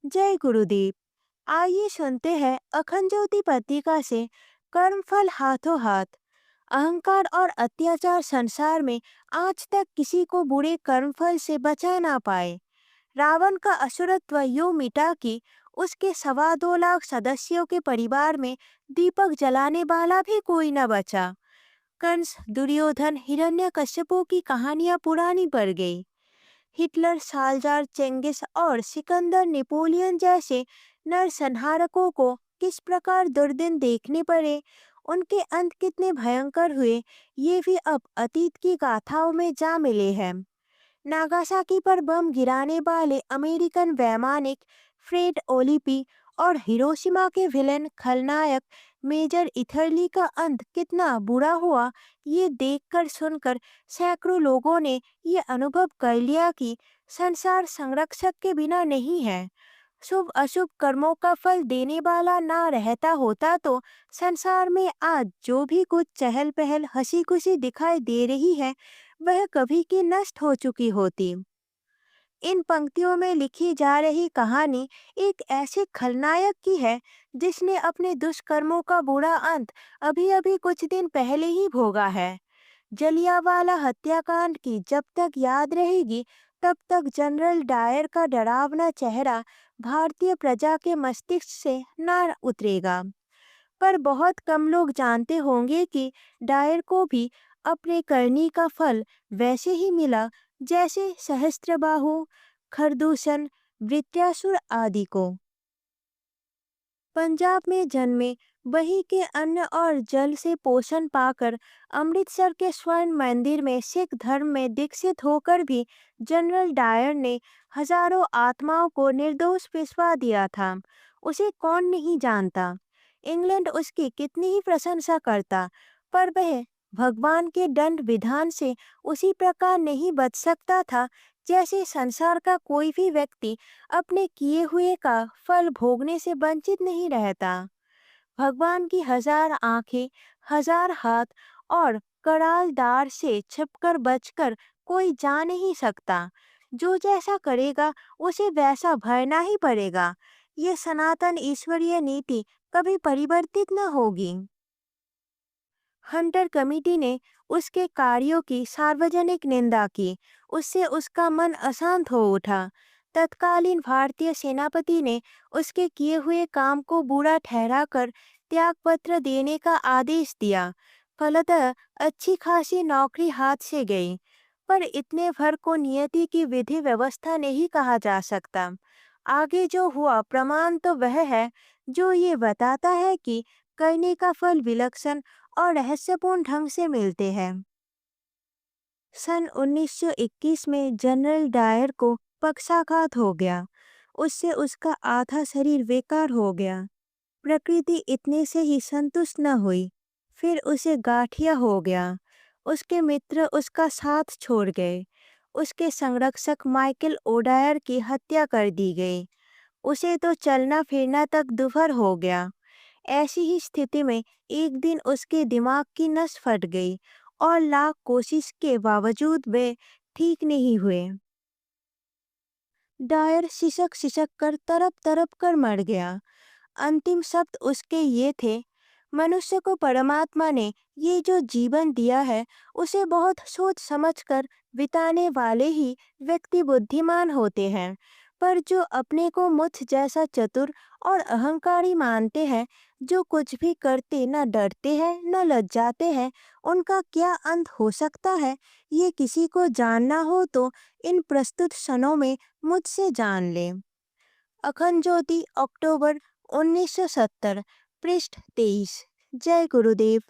जय गुरुदेव। आइए सुनते हैं अखंड ज्योति पत्रिका से कर्मफल हाथों हाथ। अहंकार और अत्याचार संसार में आज तक किसी को बुरे कर्मफल से बचा ना पाए। रावण का असुरत्व यूं मिटा कि उसके 2.25 लाख सदस्यों के परिवार में दीपक जलाने वाला भी कोई न बचा। कंस, दुर्योधन, हिरण्यकश्यपों की कहानियां पुरानी पड़ गई। हिटलर, साल्जार, चेंगिस और सिकंदर, नेपोलियन जैसे नरसंहारकों को किस प्रकार दुर्दिन देखने पड़े, उनके अंत कितने भयंकर हुए, ये भी अब अतीत की गाथाओं में जा मिले हैं। नागासाकी पर बम गिराने वाले अमेरिकन वैमानिक फ्रेड ओलिपी और हिरोशिमा के विलेन खलनायक मेजर इथरली का अंत कितना बुरा हुआ, ये देखकर सुनकर सैकड़ों लोगों ने ये अनुभव कर लिया कि संसार संरक्षक के बिना नहीं है। शुभ अशुभ कर्मों का फल देने वाला ना रहता होता तो संसार में आज जो भी कुछ चहल पहल हंसी खुशी दिखाई दे रही है, वह कभी की नष्ट हो चुकी होती। इन पंक्तियों में लिखी जा रही कहानी एक ऐसे खलनायक की है जिसने अपने दुष्कर्मों का बुरा अंत अभी अभी कुछ दिन पहले ही भोगा है। जलियांवाला हत्याकांड की जब तक याद रहेगी, तब तक जनरल डायर का डरावना चेहरा भारतीय प्रजा के मस्तिष्क से न उतरेगा। पर बहुत कम लोग जानते होंगे कि डायर को भी अपने करनी का फल वैसे ही मिला जैसे सहस्त्रबाहु, खरदूषण, वृत्यासुर आदि को। पंजाब में जन्मे, वही के अन्न और जल से पोषण पाकर अमृतसर के स्वर्ण मंदिर में सिख धर्म में दीक्षित होकर भी जनरल डायर ने हजारों आत्माओं को निर्दोष पिसवा दिया था। उसे कौन नहीं जानता। इंग्लैंड उसकी कितनी ही प्रशंसा करता, पर वह भगवान के दंड विधान से उसी प्रकार नहीं बच सकता था जैसे संसार का कोई भी व्यक्ति अपने किए हुए का फल भोगने से वंचित नहीं रहता। भगवान की 1000 आंखें, 1000 हाथ और कराल दार से छिपकर बचकर कोई जा नहीं सकता। जो जैसा करेगा उसे वैसा भरना ही पड़ेगा। ये सनातन ईश्वरीय नीति कभी परिवर्तित न होगी। हंटर कमेटी ने उसके कार्यों की सार्वजनिक निंदा की। उससे उसका मन अशांत हो उठा। तत्कालीन भारतीय सेनापति ने उसके किए हुए काम को बुरा ठहराकर त्यागपत्र देने का आदेश दिया। फलतः अच्छी खासी नौकरी हाथ से गई। पर इतने भर को नियति की विधि व्यवस्था नहीं कहा जा सकता। आगे जो हुआ प्रमाण तो वह है जो ये बताता है कि करने का फल विलक्षण और रहस्यपूर्ण ढंग से मिलते हैं। सन 1921 में जनरल डायर को पक्षाघात हो गया। उससे उसका आधा शरीर बेकार हो गया। प्रकृति इतने से ही संतुष्ट न हुई। फिर उसे गाठिया हो गया। उसके मित्र उसका साथ छोड़ गए। उसके संरक्षक माइकल ओडायर की हत्या कर दी गई। उसे तो चलना फिरना तक दुभर हो गया। ऐसी ही स्थिति में एक दिन उसके दिमाग की नस फट गई और लाख कोशिश के बावजूद वे ठीक नहीं हुए। डायर सिसक सिसक कर तरप तरप कर मर गया। अंतिम शब्द उसके ये थे, मनुष्य को परमात्मा ने ये जो जीवन दिया है, उसे बहुत सोच समझकर बिताने वाले ही व्यक्ति बुद्धिमान होते हैं। पर जो अपने को मुझ जैसा चतुर और अहंकारी मानते हैं, जो कुछ भी करते न डरते हैं न लज्जाते हैं, उनका क्या अंत हो सकता है, ये किसी को जानना हो तो इन प्रस्तुत क्षणों में मुझसे जान ले। अखंड ज्योति, अक्टूबर 1970, पृष्ठ 23। जय गुरुदेव।